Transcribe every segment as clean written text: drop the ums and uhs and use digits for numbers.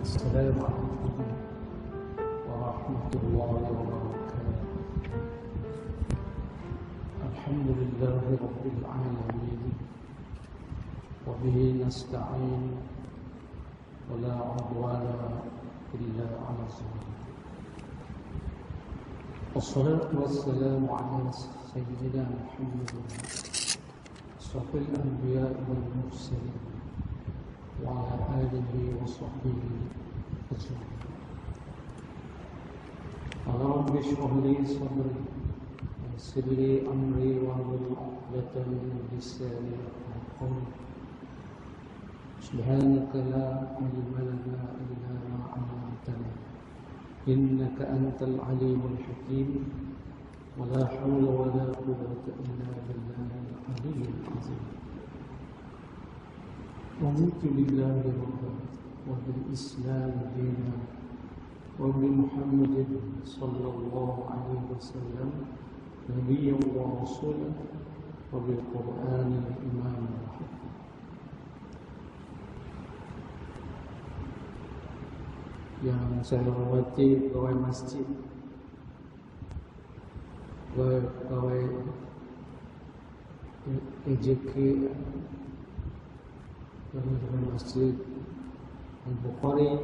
السلام عليكم ورحمة الله وبركاته. الحمد لله رب العالمين وبه نستعين ولا عدوان إلا على الظالمين. والصلاة والسلام على سيدنا محمد أشرف الأنبياء والمرسلين وعلى آله وصحبه أجمعين. قال رب اشرح لي صدري ويسر لي أمري واحلل عقدة من لساني يفقهوا قولي. سبحانك لا علم لنا إلا ما علمتنا إنك أنت العليم الحكيم ولا حول ولا قوة إلا بالله العلي العظيم. رضيت بالله ربا وبالإسلام دينا وبمحمد صلى الله عليه وسلم نبيا ورسولا وبالقرآن إماما وحفظا. Yang saya hormati pegawai masjid, pegawai EJK, pegawai masjid Al-Bukhari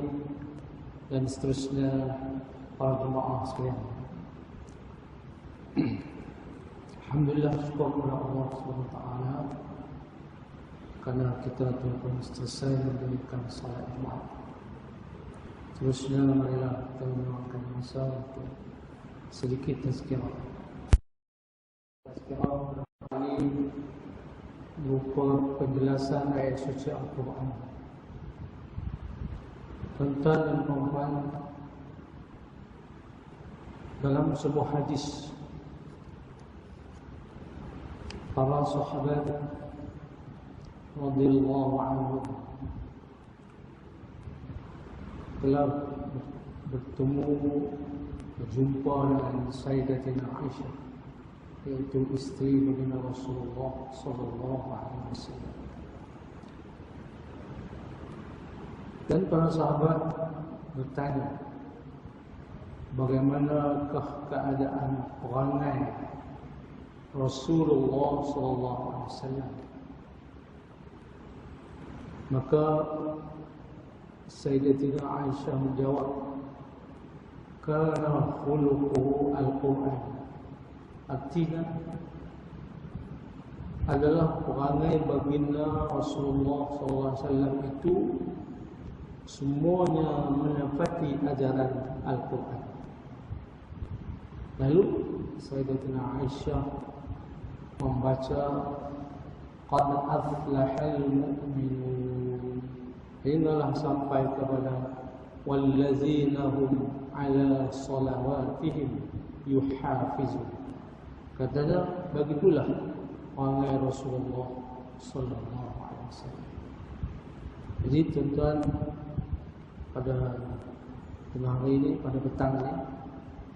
dan seterusnya, para jemaah sekalian. Alhamdulillah, syukur kepada Allah SWT karena kita telah selesai mendirikan salat Jumat. Terusnya marilah kita meluangkan masa untuk sedikit tazkirah. Tazkirah ini berupa penjelasan ayat suci Al-Quran. Tuan-tuan dan puan-puan, dalam sebuah hadis, para sahabat radhiyallahu anhum telah berjumpa dengan Sayyidatina Aisyah, yaitu istri baginda Rasulullah sallallahu alaihi wasallam. Dan para sahabat bertanya, bagaimanakah keadaan perangai Rasulullah sallallahu alaihi wasallam? Maka Sayyidatina Aisyah menjawab, kana khuluquhu al-Quran. Artinya adalah perangai baginda Rasulullah SAW itu semuanya menepati ajaran Al-Quran. Lalu Sayyidatina Aisyah membaca qad aflahal mu'minun, hinggalah sampai kepada wallazina hum ala salawatihim yuhafizun. Katanya, begitulah perangai Rasulullah sallallahu alaihi wasallam. Jadi tuan-tuan, pada tengah hari ini, pada petang ini,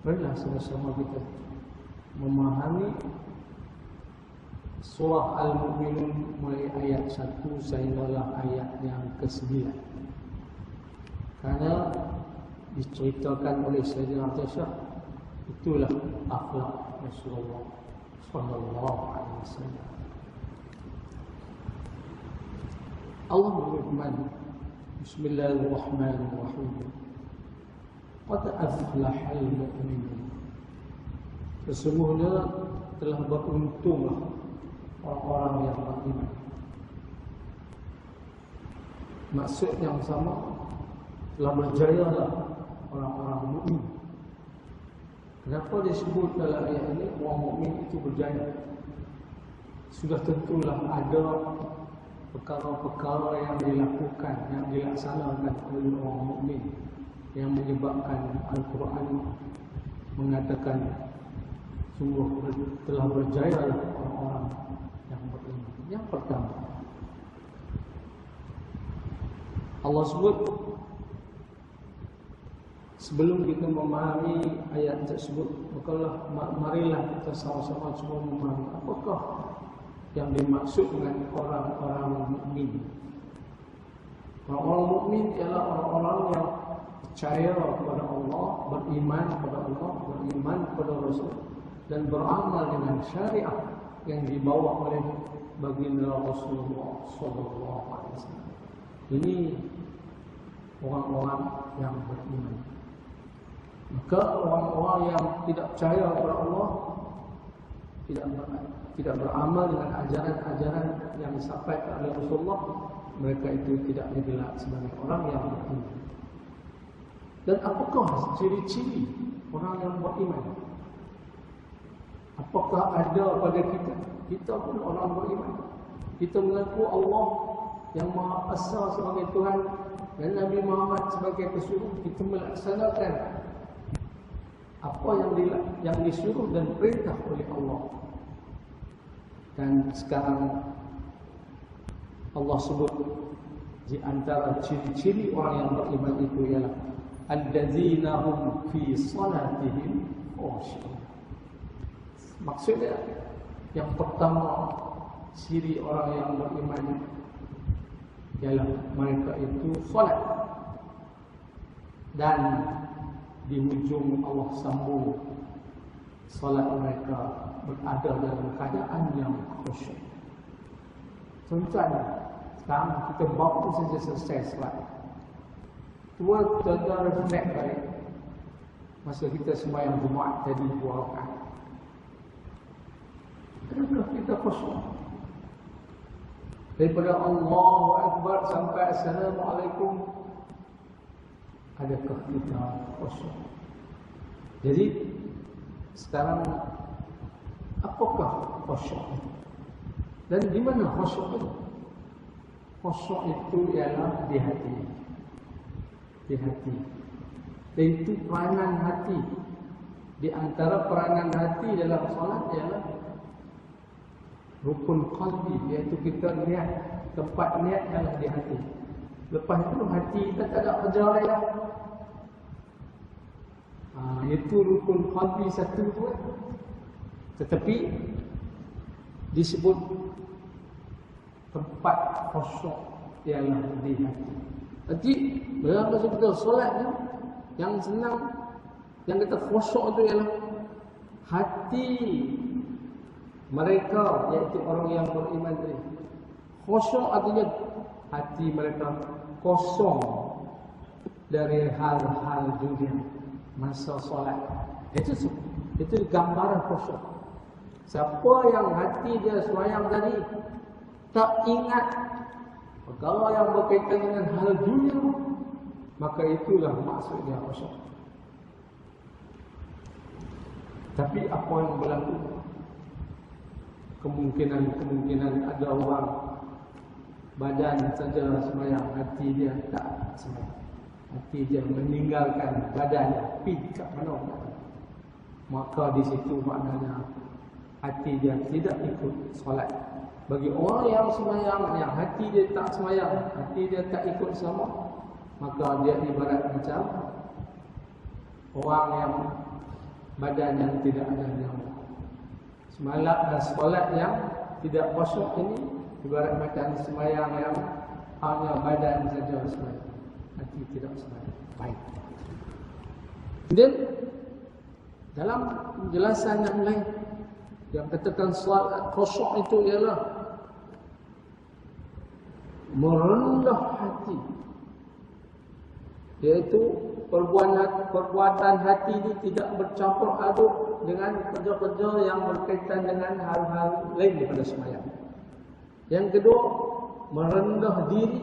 marilah sama-sama kita memahami surah Al-Mu'minun mulai ayat 1 sehinggalah ayat yang ke-9. Karena diceritakan oleh Sayyidina Aisyah, itulah akhlak Rasulullah sallallahu alaihi wasallam. Allah berfirman, Bismillahirrahmanirrahim, qad aflahal mu'minun. Sesungguhnya telah beruntunglah orang-orang yang beriman. Maksud yang sama, telah berjayalah orang-orang mukmin. Kenapa disebut dalam ayat ini orang mukmin itu berjaya? Sudah tentulah ada perkara-perkara yang dilakukan, yang dilaksanakan oleh orang mukmin yang menyebabkan Al-Quran mengatakan sungguh telah berjayalah orang-orang yang beriman. Yang pertama, Allah sebut, sebelum kita memahami ayat tersebut, marilah kita sama-sama semua memahami apakah yang dimaksud dengan orang-orang mukmin. Orang-orang mukmin ialah orang-orang yang percaya kepada Allah, beriman kepada Allah, beriman kepada Rasul, dan beramal dengan syariat yang dibawa oleh baginda Rasulullah sallallahu alaihi wasallam. Ini orang-orang yang beriman. Maka orang-orang yang tidak percaya kepada Allah, tidak beramal dengan ajaran-ajaran yang disampaikan oleh Rasulullah, mereka itu tidak digelar sebagai orang yang beriman. Dan apakah ciri-ciri orang yang beriman? Apakah ada pada kita? Kita pun orang beriman. Kita mengaku Allah yang Maha Esa sebagai Tuhan dan Nabi Muhammad sebagai pesuruh. Kita melaksanakan apa yang disuruh dan perintah oleh Allah. Dan sekarang Allah sebut di antara ciri-ciri orang yang beriman itu ialah alladzina hum fi salatihim khashi'un. Maksudnya yang pertama ciri orang yang beriman ialah mereka itu salat, dan di hujung Allah sambung salat mereka berada dalam keadaan yang khusyuk. Contohnya, sekarang kita baru saja selesai salat, tua kita reflect balik masa kita sembahyang Jumaat tadi 2 rakaat. Adakah kita khusyuk? Daripada Allahu Akbar sampai Assalamualaikum, adakah kita khusyuk? Jadi sekarang apakah khusyuk? Dan di mana khusyuk itu? Khusyuk itu ialah di hati. Di hati. Dan itu peranan hati. Di antara peranan hati dalam solat ialah rukun qalbi, iaitu kita niat, tempat niat ialah di hati. Lepas itu hati kita tak ada kerja lain dah. Itu rukun qalbi satu tu. Tetapi disebut tempat khusyuk ialah di hati. Jadi dalam masa kita solat ni, yang senang, yang kita khusyuk itu ialah hati mereka, iaitu orang yang beriman tadi. Khusyuk artinya hati mereka kosong dari hal-hal dunia masa solat. Itu gambaran khusyuk. Siapa yang hati dia sembahyang tadi tak ingat perkara yang berkaitan dengan hal dunia, maka itulah maksudnya khusyuk. Tapi apa yang berlaku? Kemungkinan ada orang badan saja sembahyang, hati dia tak sembahyang. Hati dia meninggalkan badan, pergi kat mana? Maka di situ maknanya hati dia tidak ikut solat. Bagi orang yang sembahyang, yang hati dia tak sembahyang, hati dia tak ikut sama, maka dia ibarat macam orang yang badan yang tidak ada nyawa. Semalam dan solat yang tidak khusyuk ini ibarat macam sembahyang yang hanya badan saja sembahyang, hati tidak sembahyang. Baik. Dan dalam penjelasan yang lain yang katakan solat khusyuk itu ialah merendah hati, iaitu perbuatan hati ini tidak bercampur aduk dengan kerja-kerja yang berkaitan dengan hal-hal lain daripada sembahyang. Yang kedua, merendah diri,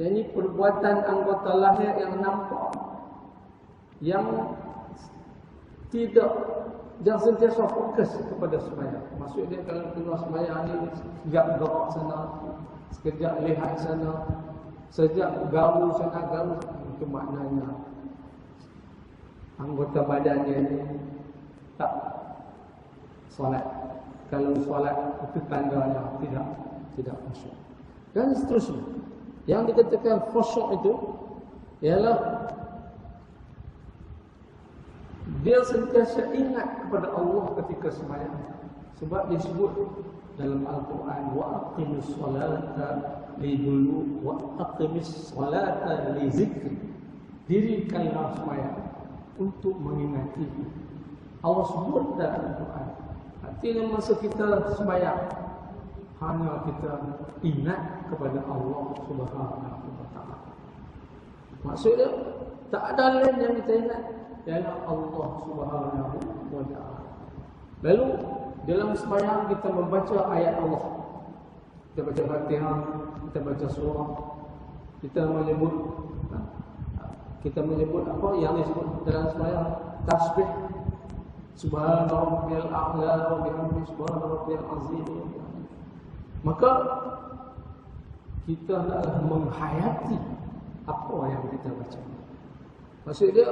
iaitu perbuatan anggota lahir yang nampak, yang tidak jangan sentiasa fokus kepada sembahyang. Maksudnya kalau tengah sembahyang ni sekejap gerak sana, sekejap lihat sana, sekejap gaul sana gaul, itu maknanya anggota badannya ni tak solat. Kalau solat itu tandanya tidak khusyuk. Dan seterusnya. Yang dikatakan khusyuk itu ialah dia sentiasa ingat kepada Allah ketika sembahyang. Sebab disebut dalam Al-Quran, wa aqimis salata lidulu wa aqimis salata li zikri. Dirikanlah sembahyang untuk mengingati. Allah sebut dalam Al-Quran. Artinya masa kita sembahyang, hanya kita ingat kepada Allah Subhanahu wa taala. Maksudnya tak ada lain yang kita ingat, ialah Allah Subhanahu wa taala. Lalu dalam sembahyang kita membaca ayat Allah. Kita baca Fatihah, kita baca surah, kita menyebut apa yang disebut dalam sembahyang, tasbih, subhana rabbiyal a'la wa bihamdihi subhana rabbiyal azim. Maka kita hendaklah menghayati apa yang kita baca. Maksudnya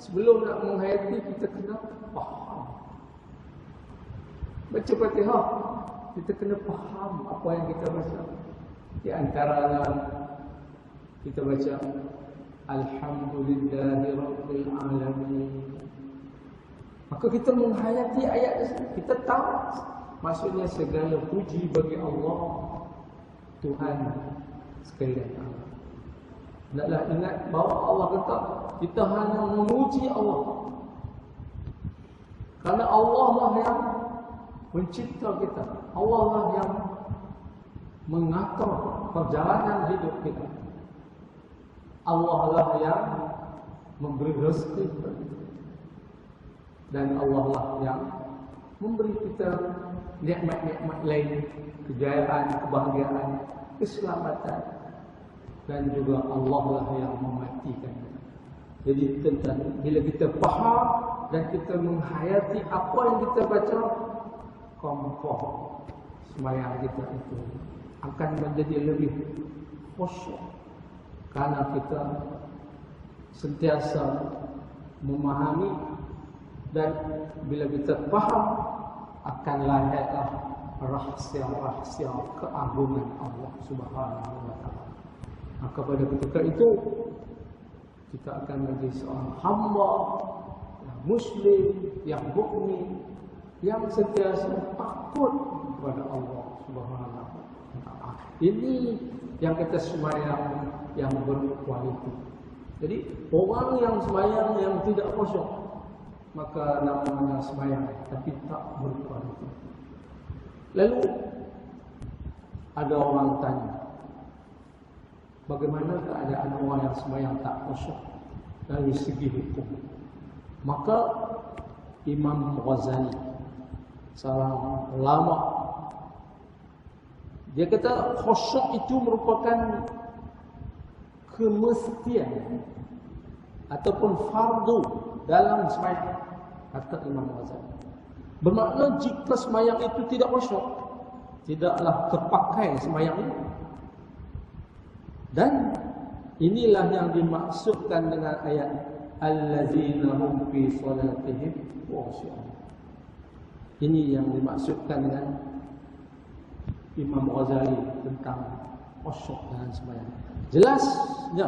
sebelum nak menghayati, kita kena faham. Baca Fatihah, kita kena faham apa yang kita baca. Di antaranya kita baca Alhamdulillahi Rabbil Alamin. Maka kita menghayati ayat tersebut, kita tahu maksudnya segala puji bagi Allah, Tuhan sekalian. Hendaklah ingat bahawa Allah kata kita hanya memuji Allah, kerana Allah lah yang mencipta kita, Allah lah yang mengatur perjalanan hidup kita, Allah lah yang memberi rezeki kepada kita, dan Allah lah yang memberi kita nikmat-nikmat lain, kejayaan, kebahagiaan, keselamatan, dan juga Allah lah yang mematikan. Jadi bila kita faham dan kita menghayati apa yang kita baca, kompak sembahyang kita itu akan menjadi lebih khusyuk, karena kita sentiasa memahami, dan bila kita faham akan lahirlah rahsia-rahsia keagungan Allah Subhanahu wa taala. Maka pada ketika itu kita akan menjadi seorang hamba yang muslim, yang mukmin, yang sentiasa takut kepada Allah Subhanahu wa taala. Ini yang kita sembahyang yang berkualiti. Jadi orang yang sembahyang yang tidak khusyuk, maka namanya sembahyang tapi tak berkualiti. Lalu ada orang tanya, bagaimana keadaan orang yang sembahyang tak khusyuk dari segi hukum? Maka Imam Ghazali, seorang ulama, dia kata khusyuk itu merupakan kemestian ataupun fardu dalam sembahyang, kata Imam Ghazali. Bermakna jika sembahyang itu tidak khusyuk, tidaklah terpakai sembahyang itu. Dan inilah yang dimaksudkan dengan ayat allazina hum fi salatihim khashi'un. Ini yang dimaksudkan dengan Imam Ghazali tentang khusyuk dalam sembahyang. Jelasnya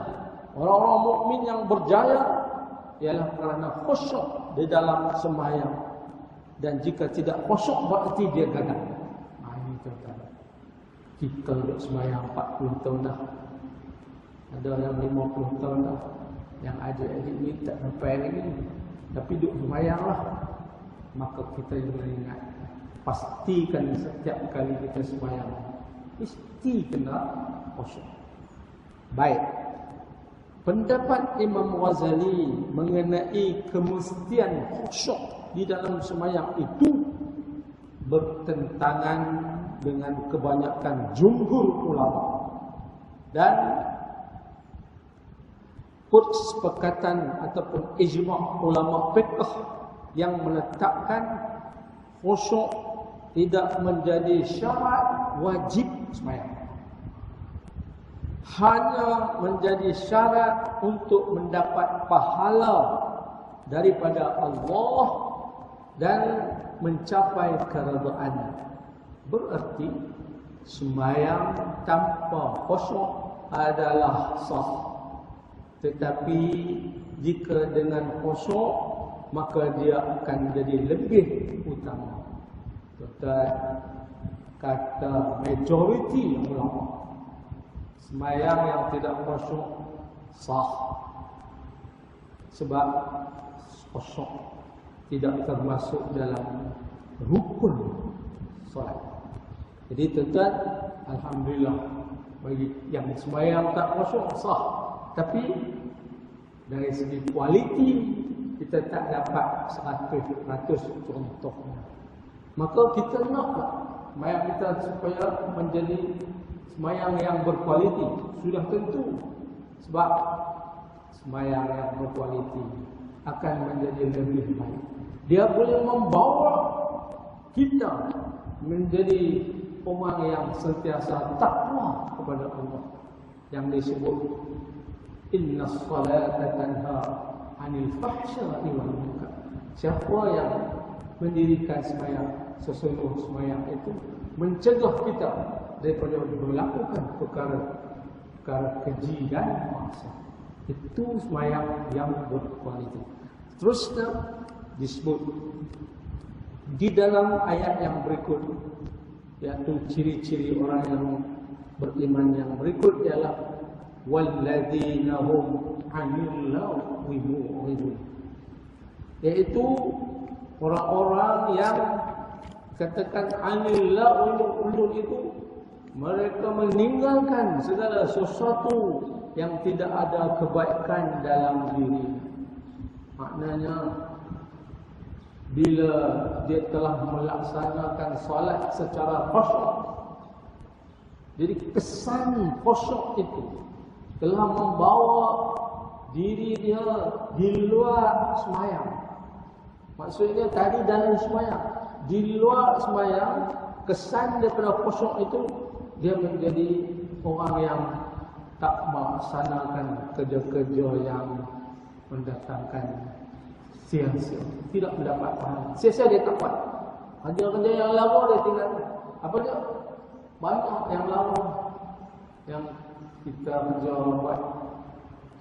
orang-orang mukmin yang berjaya ialah kerana khusyuk di dalam sembahyang. Dan jika tidak khusyuk, berarti dia gagal. Ini tuan-tuan, kita duduk sembahyang 40 tahun dah, ada yang 50 tahun dah, yang adik-adik ni tak sampai lagi, tapi duduk sembahyang lah. Maka kita juga ingat, pastikan setiap kali kita sembahyang mesti kena khusyuk. Baik, pendapat Imam Ghazali mengenai kemestian khusyuk di dalam sembahyang itu bertentangan dengan kebanyakan jumhur ulama dan persepakatan ataupun ijma' ulama fiqh yang menetapkan khusyuk tidak menjadi syarat wajib sembahyang, hanya menjadi syarat untuk mendapat pahala daripada Allah dan mencapai keredaan. Berarti sembahyang tanpa khusyuk adalah sah. Tetapi jika dengan khusyuk, maka dia akan jadi lebih utama. Tuan, kata majoriti ulama, sembahyang yang tidak khusyuk sah, sebab khusyuk tidak termasuk dalam rukun solat. Jadi tuan-tuan, alhamdulillah bagi yang sembahyang tak khusyuk sah, tapi dari segi kualiti kita tak dapat 100% contohnya. Maka kita naklah sembahyang kita supaya menjadi sembahyang yang berkualiti. Sudah tentu, sebab sembahyang yang berkualiti akan menjadi lebih baik. Dia boleh membawa kita menjadi orang yang sentiasa takwa kepada Allah, yang disebut innas salata tanha 'anil fahsya'i wal munkar. Siapa yang mendirikan sembahyang, sesungguhnya sembahyang itu mencegah kita daripada melakukan perkara keji dan maksiat. Itu sembahyang yang berkualiti. Terusnya disebut di dalam ayat yang berikut, yaitu ciri-ciri orang yang beriman yang berikut ialah walladzina hum 'anil lagwi mu'ridun, yaitu orang-orang yang katakan 'anil lagwi itu mereka meninggalkan segala sesuatu yang tidak ada kebaikan dalam diri. Maknanya bila dia telah melaksanakan solat secara khusyuk, jadi kesan khusyuk itu telah membawa diri dia di luar sembahyang. Maksudnya tadi dalam sembahyang, di luar sembahyang, kesan daripada khusyuk itu dia menjadi orang yang tak melaksanakan kerja-kerja yang mendatangkan sia-sia, tidak mendapat pahala. Sia-sia dia tak buat. Kerja-kerja yang lama dia tinggalkan. Apa dia? Banyak yang lama yang kita kerja buat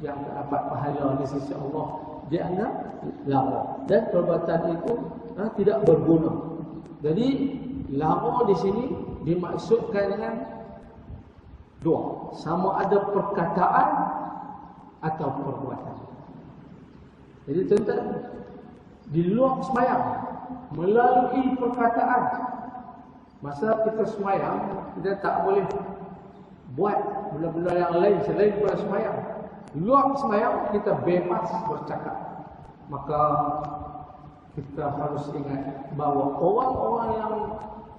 yang tak dapat pahala di sisi Allah, dia anggap lama, dan perbuatan itu tidak berguna. Jadi lama di sini dimaksudkan dengan dua, sama ada perkataan atau perbuatan. Jadi tuan-tuan, di luar sembahyang melalui perkataan, masa kita sembahyang kita tak boleh buat benda-benda yang lain selain daripada sembahyang. Luar sembahyang kita bebas bercakap. Maka kita harus ingat bahawa orang-orang yang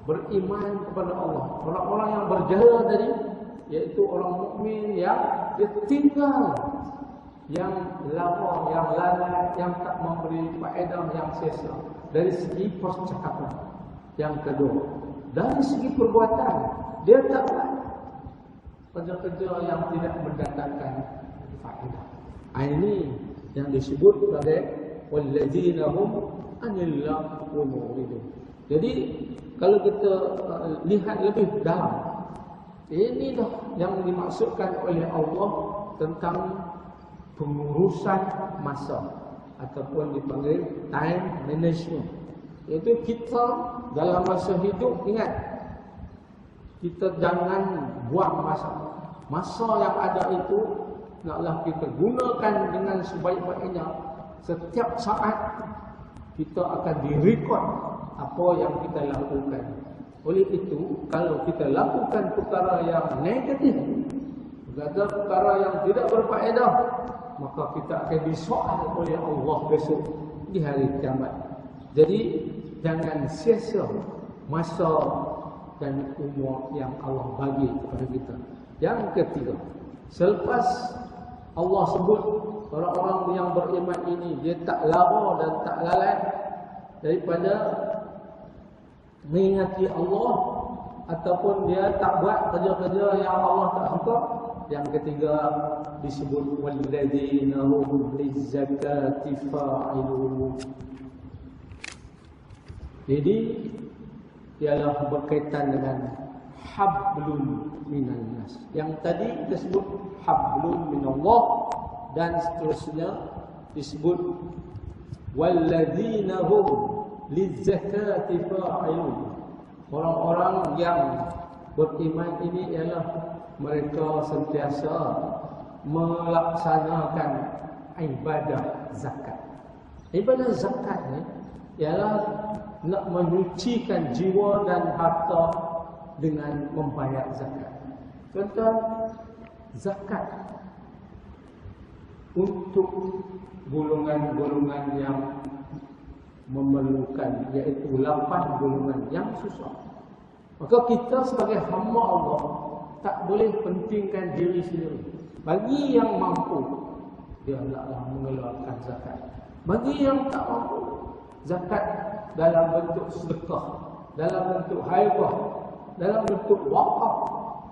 beriman kepada Allah, orang-orang yang berjaya tadi, iaitu orang mukmin yang dia tinggal yang lama, yang lalai, yang tak memberi faedah, yang sia-sia dari segi percakapan. Yang kedua, dari segi perbuatan, dia tak buat kerja-kerja yang tidak mendatangkan faedah. Ini yang disebut sebagai walladzina hum 'anil lagwi mu'ridun. Jadi kalau kita lihat lebih dalam, ini dah yang dimaksudkan oleh Allah tentang pengurusan masa ataupun dipanggil time management. Iaitu kita dalam masa hidup, ingat, kita jangan buang masa. Masa yang ada itu naklah kita gunakan dengan sebaik-baiknya. Setiap saat kita akan direkod apa yang kita lakukan. Oleh itu, kalau kita lakukan perkara yang negatif, perkara yang tidak berfaedah, maka kita akan disoal oleh Allah besok di hari kiamat. Jadi jangan sia-sia masa dan umur yang Allah bagi kepada kita. Yang ketiga, selepas Allah sebut orang-orang yang beriman ini dia tak lara dan tak lalai daripada mengingati Allah ataupun dia tak buat kerja-kerja yang Allah tak suka. Yang ketiga disebut walladzina hum lizakati fa'ilun. Jadi ialah berkaitan dengan hablun minan nas. Yang tadi disebut hablun minallah, dan seterusnya disebut walladzina hum lizakati fa'ilun. Orang-orang yang beriman ini ialah mereka sentiasa melaksanakan ibadah zakat. Ibadah zakat ni ialah nak menyucikan jiwa dan harta dengan membayar zakat. Contoh, zakat untuk golongan-golongan yang memerlukan, iaitu 8 golongan yang susah. Maka kita sebagai hamba Allah tak boleh pentingkan diri sendiri. Bagi yang mampu, dia hendaklah mengeluarkan zakat. Bagi yang tak mampu, zakat dalam bentuk sedekah, dalam bentuk haibah, dalam bentuk wakaf,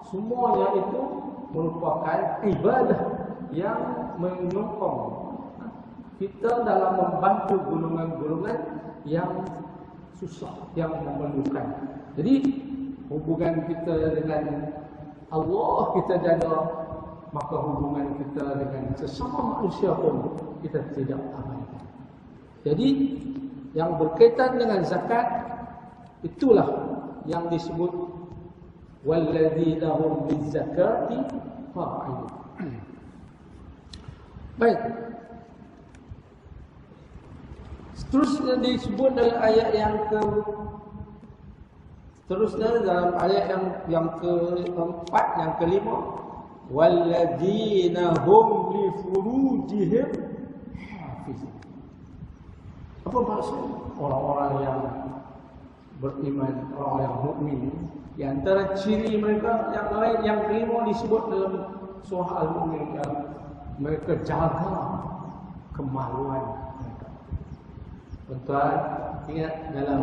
semuanya itu merupakan ibadah yang menyokong kita dalam membantu golongan-golongan yang susah, yang memerlukan. Jadi hubungan kita dengan Allah kita jaga, maka hubungan kita dengan sesama manusia pun kita tidak abaikan. Jadi yang berkaitan dengan zakat, itulah yang disebut walladzina hum bizakati fa'ilun. Baik. Seterusnya disebut dalam ayat yang keempat, yang kelima, walladzina hum li furujihim hafizun. Apa maksud orang-orang yang beriman, orang yang mukmin? Di antara ciri mereka yang lain, yang kelima disebut dalam surah Al-Mu'min, yang mereka jaga kemaluan mereka. Tuan-tuan, ingat dalam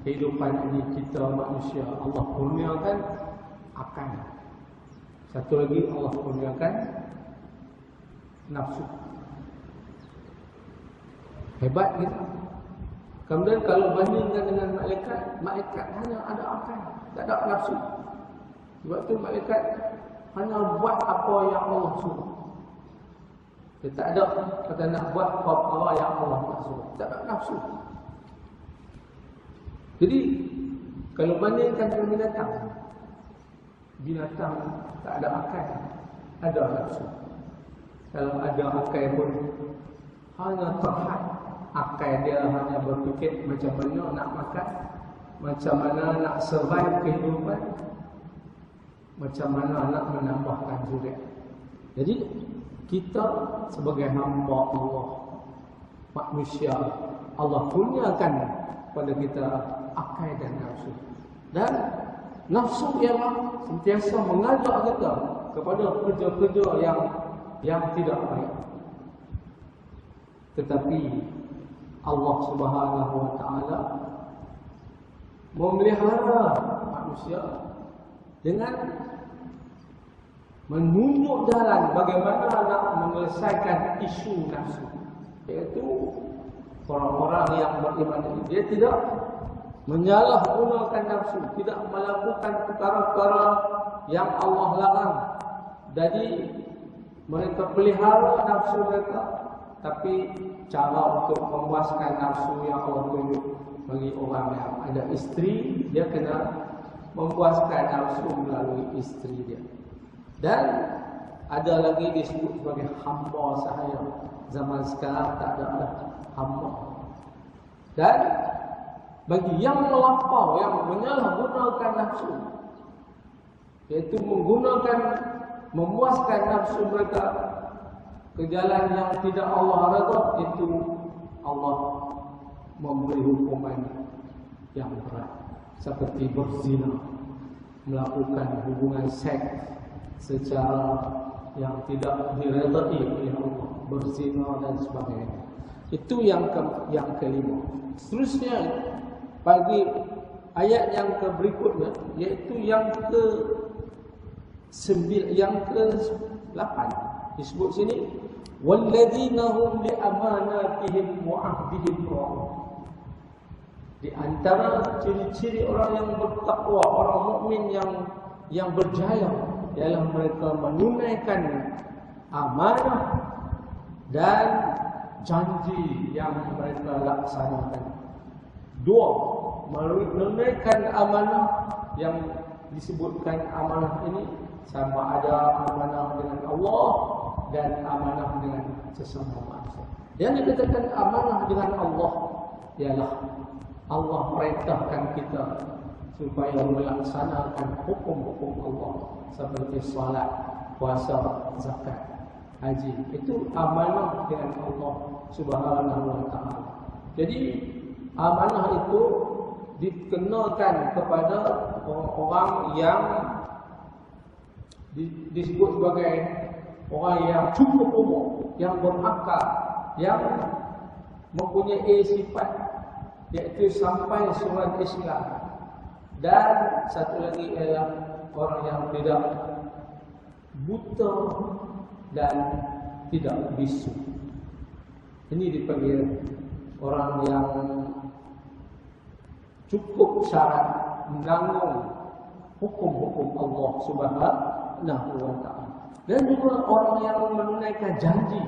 kehidupan ini kita manusia, Allah kurniakan akal. Satu lagi, Allah kurniakan nafsu. Hebat kita. Kemudian kalau bandingkan dengan malaikat, malaikat hanya ada akal, tak ada nafsu. Sebab tu malaikat hanya buat apa yang Allah suruh. Dia tak ada kata nak buat apa yang Allah tak suruh. Tak ada nafsu. Jadi kalau bandingkan dengan binatang, binatang tak ada akal, ada nafsu. Kalau ada akal pun hanya terhad. Akal dia hanya berfikir macam mana nak makan, macam mana nak survive kehidupan, macam mana nak menambahkan zuriat. Jadi kita sebagai hamba Allah, manusia, Allah kurniakan pada kita akal dan nafsu. Dan nafsu ialah sentiasa mengajak kita kepada kerja-kerja yang tidak baik. Tetapi Allah Subhanahu wa taala memelihara manusia dengan menunjuk jalan bagaimana nak menyelesaikan isu nafsu, iaitu orang-orang yang beriman ini dia tidak menyalahgunakan nafsu, tidak melakukan perkara-perkara yang Allah larang. Jadi mereka pelihara nafsu mereka, tapi cara untuk memuaskan nafsu yang Allah tunjuk bagi orang yang ada isteri, dia kena memuaskan nafsu melalui isteri dia. Dan ada lagi disebut sebagai hamba sahaya. Zaman sekarang tak ada hamba. Dan bagi yang melampau, yang menyalahgunakan nafsu, iaitu memuaskan nafsu mereka ke jalan yang tidak Allah redha, itu Allah memberi hukuman yang berat, seperti berzina, melakukan hubungan seks secara yang tidak diredai oleh Allah, berzina dan sebagainya. Itu yang kelima. Seterusnya bagi ayat yang berikutnya, iaitu yang ke-8 disebut sini, walladzina hum li amanatihim wa ahdihim ra'un. Di antara ciri-ciri orang yang bertakwa, orang mukmin yang berjaya, ialah mereka menunaikan amanah dan janji yang mereka laksanakan. Dua menunaikan amanah yang disebutkan amanah ini sama ada amanah dengan Allah dan amanah dengan sesama manusia. Yang dikatakan amanah dengan Allah ialah Allah perintahkan kita supaya melaksanakan hukum-hukum Allah seperti salat, puasa, zakat, haji. Itu amanah dengan Allah Subhanahu wa taala. Jadi amanah itu dikenakan kepada orang-orang yang disebut sebagai orang yang cukup umur, yang berakal, yang mempunyai sifat iaitu sampai surat Islam. Dan satu lagi ialah orang yang tidak buta dan tidak bisu. Ini dipanggil orang yang cukup syarat menanggung hukum-hukum Allah Subhanahu wa taala. Dan juga orang yang menunaikan janji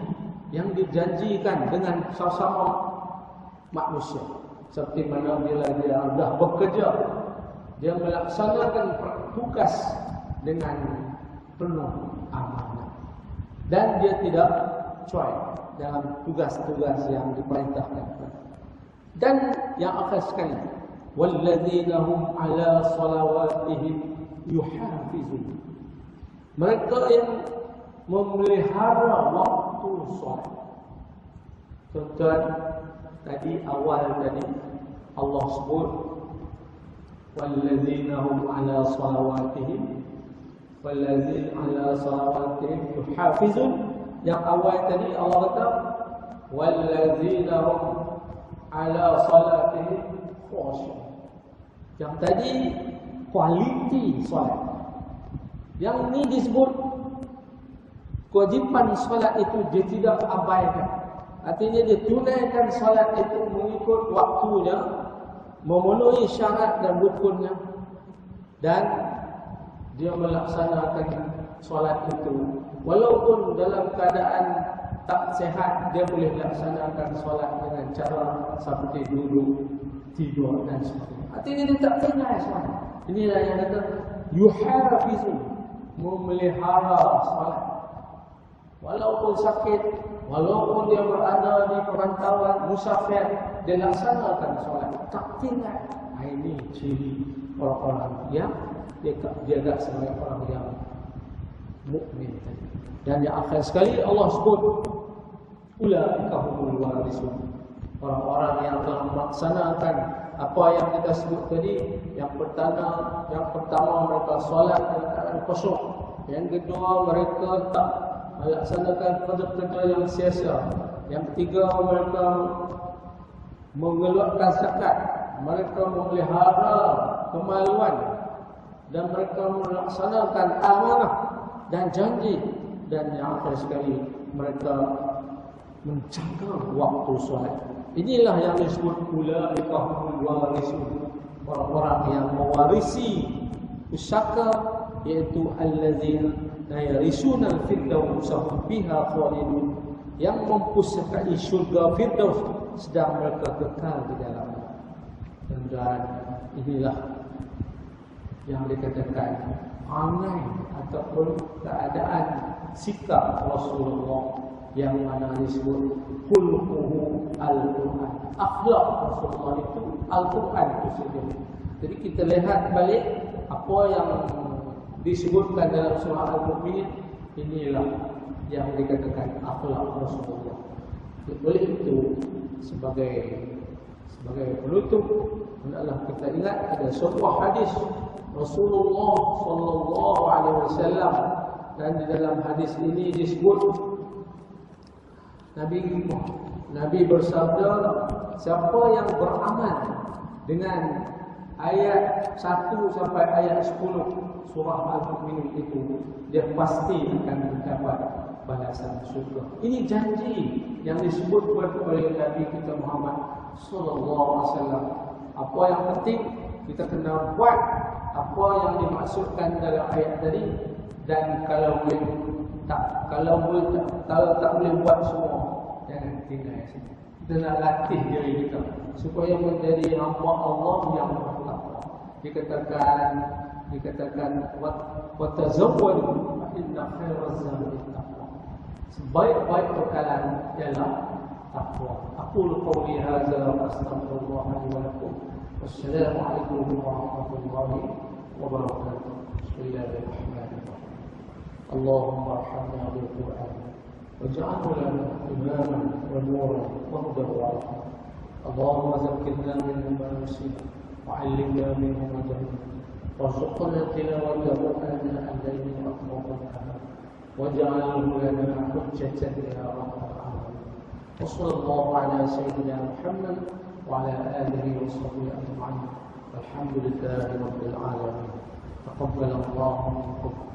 yang dijanjikan dengan sesama manusia. Seperti mana bila dia sudah bekerja, dia melaksanakan tugas dengan penuh amanah. Dan dia tidak cuai dalam tugas-tugas yang diperintahkan. Dan yang akhir sekali, walladzina hum ala salawatihim yuhafizun. Mereka yang memelihara waktu solat. Contoh tadi awal tadi Allah sebut walladzina hum ala salawatihim yuhafizun. Yang awal tadi Allah kata walladzina hum ala salatihim khushu'un. Yang tadi kualiti solat. Yang ini disebut kewajipan solat itu dia tidak abaikan. Artinya dia tunaikan solat itu mengikut waktunya, memenuhi syarat dan rukunnya, dan dia melaksanakan solat itu walaupun dalam keadaan tak sihat, dia boleh melaksanakan solat dengan cara seperti duduk, tidur dan sebagainya. Artinya dia tak tinggal solat. Inilah yang kata yuhafizun, memelihara solat. Walaupun sakit, walaupun dia berada di perantauan, musafir, dia laksanakan solat. Tak tinggal. Ini ciri orang-orang yang dia jaga sebagai orang yang mukmin. Dan yang akhir sekali Allah sebut ulaika humul warisun. Orang-orang yang telah melaksanakan apa yang kita sebut tadi. Yang pertama mereka solat dalam keadaan khusyuk. Yang kedua mereka tak melaksanakan kerja-kerja yang sia-sia. Yang ketiga mereka mengeluarkan zakat. Mereka memelihara kemaluan. Dan mereka melaksanakan amanah dan janji. Dan yang akhir sekali mereka menjaga waktu solat. Inilah yang disebut ulaika humul warisun. Orang-orang yang mewarisi pusaka, iaitu alladzina yarisuna al-firdaus biha khalidun, yang mempusakai syurga firdaus sedang mereka kekal di dalamnya. Dan inilah yang dikatakan angai ataupun keadaan sikap Rasulullah yang mana disebut khuluquhu al-Quran. Akhlak Rasulullah itu Al-Quran itu sendiri. Jadi kita lihat balik apa yang disebutkan dalam surah Al-Mu'min, inilah yang dikatakan akhlak Rasulullah. Oleh itu sebagai penutup hendaklah kita ingat ada sebuah hadis Rasulullah sallallahu alaihi wasallam, dan di dalam hadis ini disebut Nabi bersabda, siapa yang beramal dengan ayat 1 sampai ayat 10 surah Al-Mu'min itu, dia pasti akan mendapat balasan syurga. Ini janji yang disebut oleh Nabi kita Muhammad sallallahu alaihi wasallam. Apa yang penting kita kena buat apa yang dimaksudkan dalam ayat tadi, dan kalau tak boleh buat semua, jangan tinggal sini. Kita nak latih diri kita supaya menjadi hamba Allah yang bertakwa. Dikatakan wa tazawwadu fa inna khairaz zadi taqwa. Sebaik-baik perkalaan ialah takwa. Aqulu qawli hadza wa astaghfirullah li wa lakum. Wassalamu alaikum warahmatullahi wabarakatuh. Bismillahirrahmanirrahim. Allahumma arhamna bil Qur'an waj'alhu lana imaman wa nuran wa hudan wa rahmah. Allahumma zakkirna minhu ma nasina wa 'allimna minhu ma jahilna warzuqna tilawatahu ana al-layli wa atrafana waj'alhu lana hujjatan ya rabbal alamin. Wa sallallahu ala sayyidina Muhammad wa ala alihi wa sahbihi ajma'in. Alhamdulillahi rabbil alamin. Taqabbal Allahu minkum